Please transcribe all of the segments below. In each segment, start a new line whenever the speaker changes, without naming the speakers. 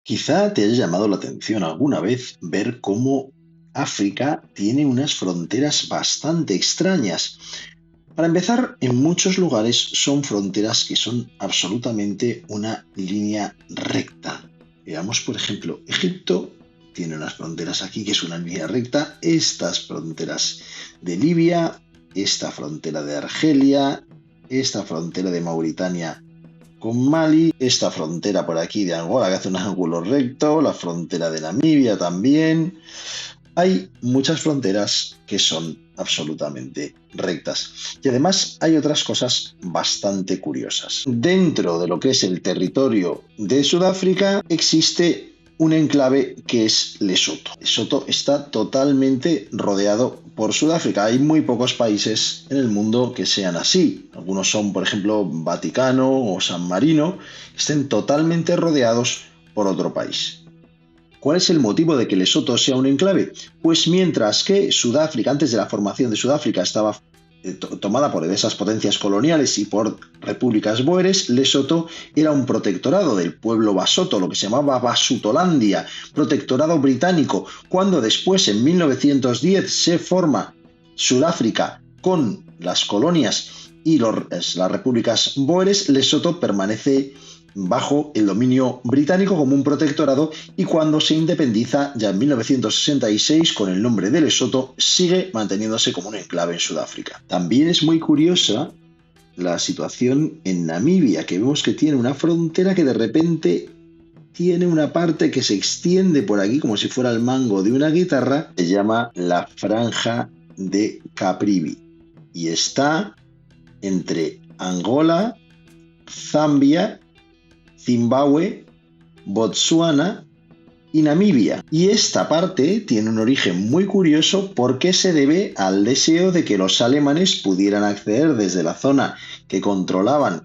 Quizá te haya llamado la atención alguna vez ver cómo África tiene unas fronteras bastante extrañas. Para empezar, en muchos lugares son fronteras que son absolutamente una línea recta. Veamos, por ejemplo, Egipto tiene unas fronteras aquí que es una línea recta, estas fronteras de Libia, esta frontera de Argelia, esta frontera de Mauritania con Mali, esta frontera por aquí de Angola que hace un ángulo recto, la frontera de Namibia también. Hay muchas fronteras que son absolutamente rectas. Y además hay otras cosas bastante curiosas. Dentro de lo que es el territorio de Sudáfrica existe un enclave que es Lesoto. Lesoto está totalmente rodeado por Sudáfrica. Hay muy pocos países en el mundo que sean así. Algunos son, por ejemplo, Vaticano o San Marino, que estén totalmente rodeados por otro país. ¿Cuál es el motivo de que Lesoto sea un enclave? Pues mientras que Sudáfrica, antes de la formación de Sudáfrica, estaba tomada por diversas potencias coloniales y por repúblicas boeres, Lesoto era un protectorado del pueblo Basoto, lo que se llamaba Basutolandia, protectorado británico. Cuando después, en 1910, se forma Sudáfrica con las colonias y las repúblicas boeres, Lesoto permanece bajo el dominio británico como un protectorado, y cuando se independiza ya en 1966 con el nombre de Lesoto sigue manteniéndose como un enclave en Sudáfrica. También es muy curiosa la situación en Namibia, que vemos que tiene una frontera que de repente tiene una parte que se extiende por aquí como si fuera el mango de una guitarra, se llama la Franja de Caprivi y está entre Angola, Zambia, Zimbabue, Botsuana y Namibia. Y esta parte tiene un origen muy curioso porque se debe al deseo de que los alemanes pudieran acceder desde la zona que controlaban,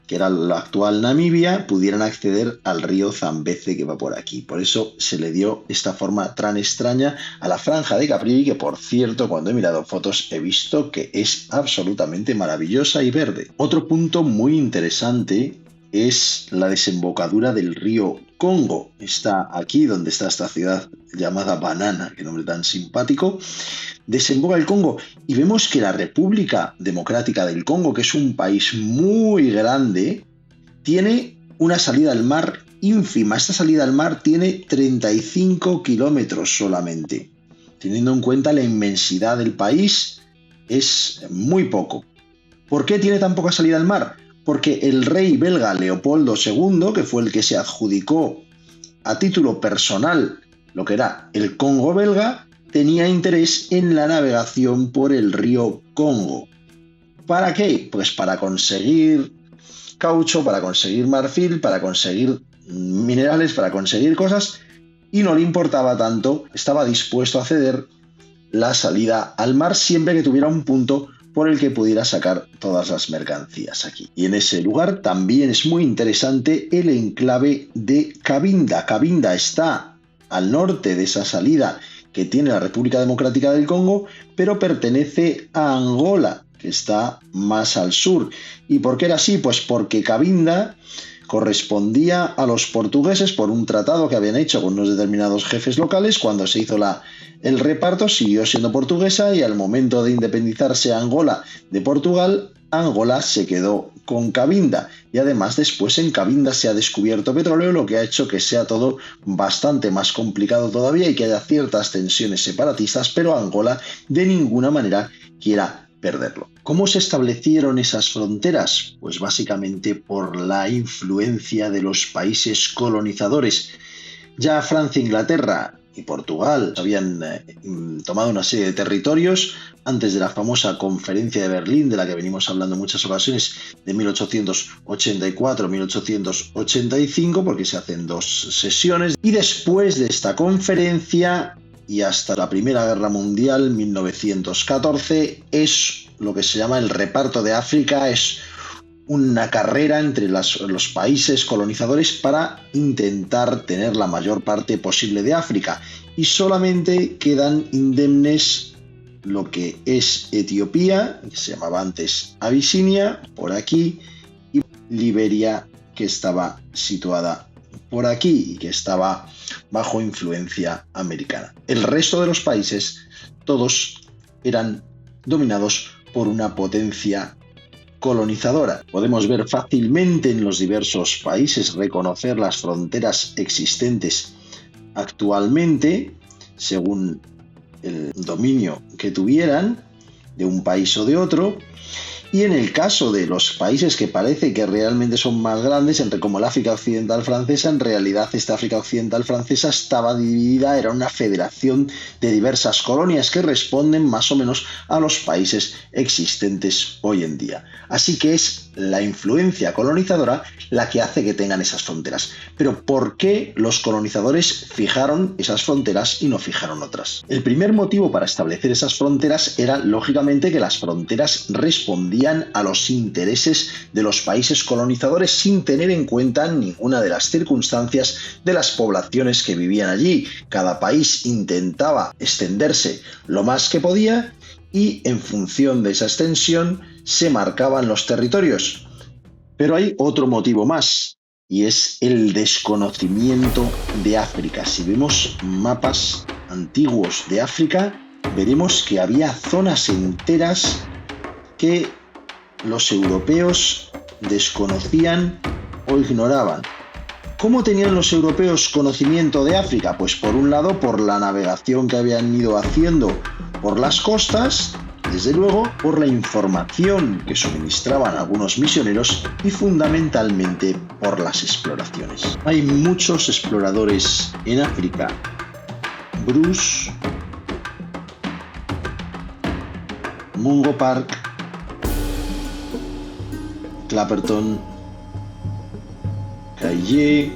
que era la actual Namibia, pudieran acceder al río Zambeze que va por aquí. Por eso se le dio esta forma tan extraña a la Franja de Caprivi, que por cierto, cuando he mirado fotos he visto que es absolutamente maravillosa y verde. Otro punto muy interesante es la desembocadura del río Congo. Está aquí donde está esta ciudad llamada Banana, qué nombre tan simpático. Desemboca el Congo y vemos que la República Democrática del Congo, que es un país muy grande, tiene una salida al mar ínfima. Esta salida al mar tiene 35 kilómetros solamente. Teniendo en cuenta la inmensidad del país, es muy poco. ¿Por qué tiene tan poca salida al mar? Porque el rey belga Leopoldo II, que fue el que se adjudicó a título personal lo que era el Congo belga, tenía interés en la navegación por el río Congo. ¿Para qué? Pues para conseguir caucho, para conseguir marfil, para conseguir minerales, para conseguir cosas, y no le importaba tanto, estaba dispuesto a ceder la salida al mar siempre que tuviera un punto por el que pudiera sacar todas las mercancías aquí. Y en ese lugar también es muy interesante el enclave de Cabinda. Cabinda está al norte de esa salida que tiene la República Democrática del Congo, pero pertenece a Angola, que está más al sur. ¿Y por qué era así? Pues porque Cabinda correspondía a los portugueses por un tratado que habían hecho con unos determinados jefes locales. Cuando se hizo el reparto siguió siendo portuguesa, y al momento de independizarse Angola de Portugal, Angola se quedó con Cabinda, y además después en Cabinda se ha descubierto petróleo, lo que ha hecho que sea todo bastante más complicado todavía y que haya ciertas tensiones separatistas, pero Angola de ninguna manera quiera perderlo. ¿Cómo se establecieron esas fronteras? Pues básicamente por la influencia de los países colonizadores. Ya Francia, Inglaterra y Portugal habían tomado una serie de territorios antes de la famosa Conferencia de Berlín, de la que venimos hablando en muchas ocasiones, de 1884-1885, porque se hacen dos sesiones. Y después de esta conferencia y hasta la Primera Guerra Mundial, 1914, es lo que se llama el reparto de África. Es una carrera entre los países colonizadores para intentar tener la mayor parte posible de África, y solamente quedan indemnes lo que es Etiopía, que se llamaba antes Abisinia, por aquí, y Liberia, que estaba situada por aquí y que estaba bajo influencia americana. El resto de los países, todos eran dominados por una potencia colonizadora. Podemos ver fácilmente en los diversos países, reconocer las fronteras existentes actualmente según el dominio que tuvieran de un país o de otro. Y en el caso de los países que parece que realmente son más grandes, entre como el África Occidental Francesa, en realidad esta África Occidental Francesa estaba dividida, era una federación de diversas colonias que responden más o menos a los países existentes hoy en día. Así que es la influencia colonizadora la que hace que tengan esas fronteras. Pero ¿por qué los colonizadores fijaron esas fronteras y no fijaron otras? El primer motivo para establecer esas fronteras era, lógicamente, que las fronteras respondían a los intereses de los países colonizadores sin tener en cuenta ninguna de las circunstancias de las poblaciones que vivían allí. Cada país intentaba extenderse lo más que podía y en función de esa extensión se marcaban los territorios. Pero hay otro motivo más y es el desconocimiento de África. Si vemos mapas antiguos de África, veremos que había zonas enteras que los europeos desconocían o ignoraban. ¿Cómo tenían los europeos conocimiento de África? Pues por un lado por la navegación que habían ido haciendo por las costas, desde luego por la información que suministraban algunos misioneros y fundamentalmente por las exploraciones. Hay muchos exploradores en África. Bruce, Mungo Park, Clapperton, Caillé,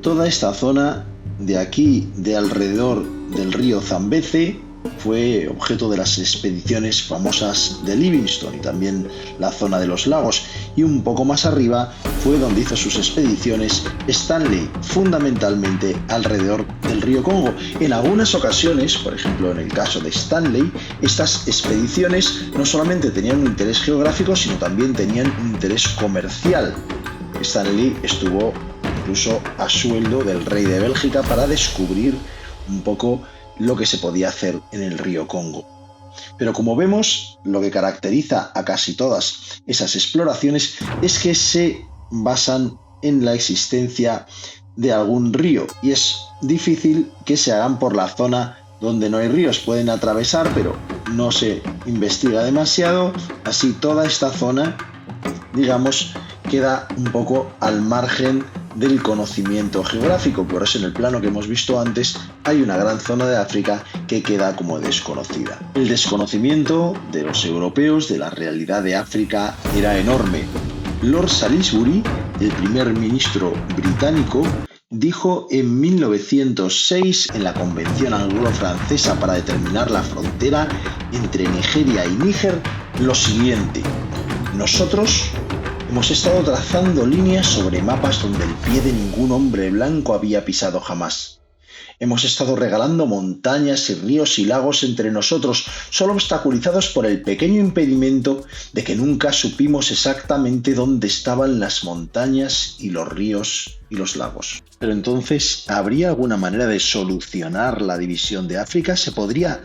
toda esta zona de aquí, de alrededor del río Zambeze, fue objeto de las expediciones famosas de Livingstone y también la zona de los lagos. Y un poco más arriba fue donde hizo sus expediciones Stanley, fundamentalmente alrededor del río Congo. En algunas ocasiones, por ejemplo en el caso de Stanley, estas expediciones no solamente tenían un interés geográfico, sino también tenían un interés comercial. Stanley estuvo incluso a sueldo del rey de Bélgica para descubrir un poco lo que se podía hacer en el río Congo. Pero como vemos, lo que caracteriza a casi todas esas exploraciones es que se basan en la existencia de algún río y es difícil que se hagan por la zona donde no hay ríos. Pueden atravesar, pero no se investiga demasiado, así toda esta zona, digamos, queda un poco al margen del conocimiento geográfico. Por eso en el plano que hemos visto antes hay una gran zona de África que queda como desconocida. El desconocimiento de los europeos de la realidad de África era enorme. Lord Salisbury, el primer ministro británico, dijo en 1906 en la Convención Anglo-Francesa para determinar la frontera entre Nigeria y Níger lo siguiente: nosotros hemos estado trazando líneas sobre mapas donde el pie de ningún hombre blanco había pisado jamás. Hemos estado regalando montañas y ríos y lagos entre nosotros, solo obstaculizados por el pequeño impedimento de que nunca supimos exactamente dónde estaban las montañas y los ríos y los lagos. Pero entonces, ¿habría alguna manera de solucionar la división de África? ¿Se podría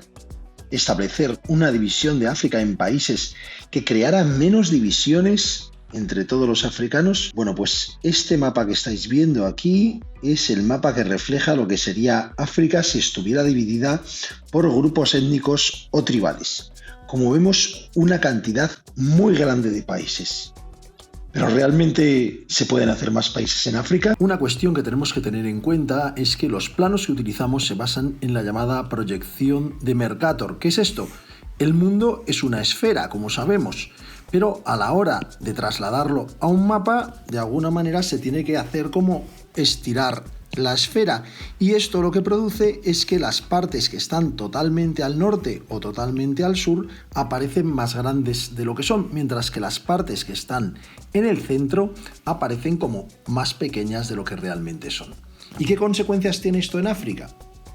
establecer una división de África en países que crearan menos divisiones entre todos los africanos? Bueno, pues este mapa que estáis viendo aquí es el mapa que refleja lo que sería África si estuviera dividida por grupos étnicos o tribales. Como vemos, una cantidad muy grande de países. ¿Pero realmente se pueden hacer más países en África? Una cuestión que tenemos que tener en cuenta es que los planos que utilizamos se basan en la llamada proyección de Mercator. ¿Qué es esto? El mundo es una esfera, como sabemos, pero a la hora de trasladarlo a un mapa, de alguna manera se tiene que hacer como estirar la esfera, y esto lo que produce es que las partes que están totalmente al norte o totalmente al sur aparecen más grandes de lo que son, mientras que las partes que están en el centro aparecen como más pequeñas de lo que realmente son. ¿Y qué consecuencias tiene esto en África?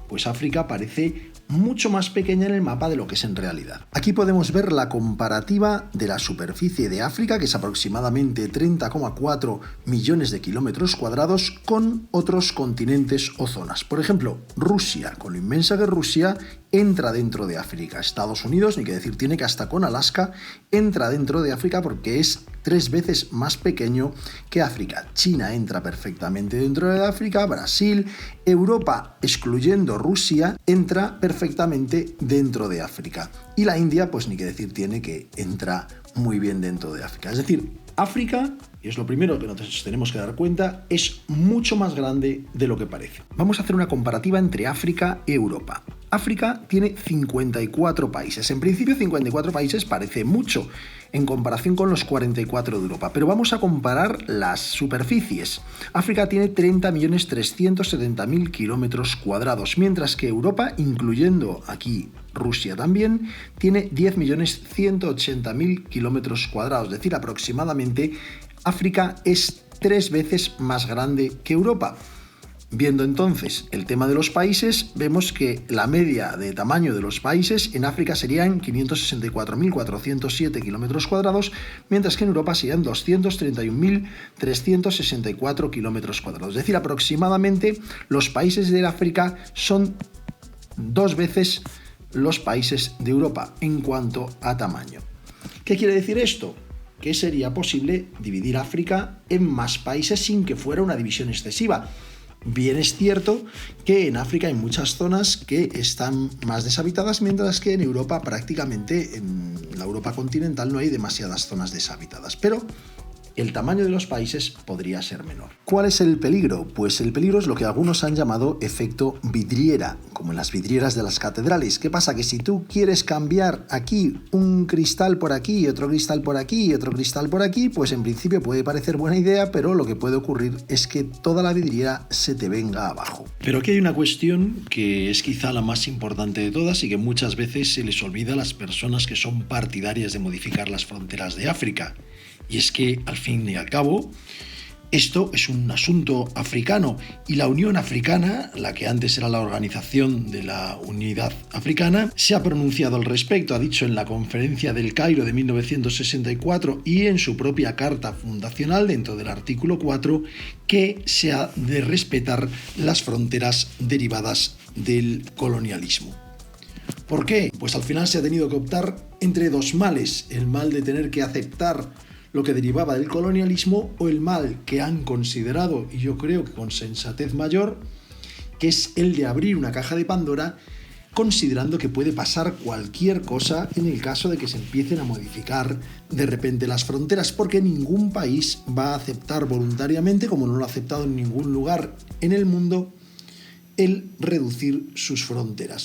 pues África parece mucho más pequeña en el mapa de lo que es en realidad. Aquí podemos ver la comparativa de la superficie de África, que es aproximadamente 30,4 millones de kilómetros cuadrados, con otros continentes o zonas. Por ejemplo, Rusia, con lo inmensa que es Rusia, entra dentro de África. Estados Unidos, ni que decir tiene, que hasta con Alaska entra dentro de África porque es 3 veces más pequeño que África. China entra perfectamente dentro de África, Brasil, Europa, excluyendo Rusia, entra perfectamente dentro de África. Y la India, pues ni que decir tiene, que entra muy bien dentro de África. Es decir, África, y es lo primero que nos tenemos que dar cuenta, es mucho más grande de lo que parece. Vamos a hacer una comparativa entre África y Europa. África tiene 54 países. En principio 54 países parece mucho en comparación con los 44 de Europa, pero vamos a comparar las superficies. África tiene 30.370.000 kilómetros cuadrados, mientras que Europa, incluyendo aquí Rusia también, tiene 10.180.000 kilómetros cuadrados, es decir, aproximadamente África es 3 veces más grande que Europa. Viendo entonces el tema de los países, vemos que la media de tamaño de los países en África serían 564.407 kilómetros cuadrados, mientras que en Europa serían 231.364 kilómetros cuadrados. Es decir, aproximadamente los países de África son 2 veces los países de Europa en cuanto a tamaño. ¿Qué quiere decir esto? Que sería posible dividir África en más países sin que fuera una división excesiva. Bien es cierto que en África hay muchas zonas que están más deshabitadas, mientras que en Europa prácticamente, en la Europa continental, no hay demasiadas zonas deshabitadas, pero el tamaño de los países podría ser menor. ¿Cuál es el peligro? Pues el peligro es lo que algunos han llamado efecto vidriera, como en las vidrieras de las catedrales. ¿Qué pasa? Que si tú quieres cambiar aquí un cristal por aquí, otro cristal por aquí y otro cristal por aquí, pues en principio puede parecer buena idea, pero lo que puede ocurrir es que toda la vidriera se te venga abajo. Pero aquí hay una cuestión que es quizá la más importante de todas y que muchas veces se les olvida a las personas que son partidarias de modificar las fronteras de África. Y es que, al fin y al cabo, esto es un asunto africano y la Unión Africana, la que antes era la Organización de la Unidad Africana, se ha pronunciado al respecto. Ha dicho en la Conferencia del Cairo de 1964 y en su propia Carta Fundacional, dentro del artículo 4, que se ha de respetar las fronteras derivadas del colonialismo. ¿Por qué? Pues al final se ha tenido que optar entre dos males: el mal de tener que aceptar lo que derivaba del colonialismo, o el mal que han considerado, y yo creo que con sensatez mayor, que es el de abrir una caja de Pandora, considerando que puede pasar cualquier cosa en el caso de que se empiecen a modificar de repente las fronteras, porque ningún país va a aceptar voluntariamente, como no lo ha aceptado en ningún lugar en el mundo, el reducir sus fronteras.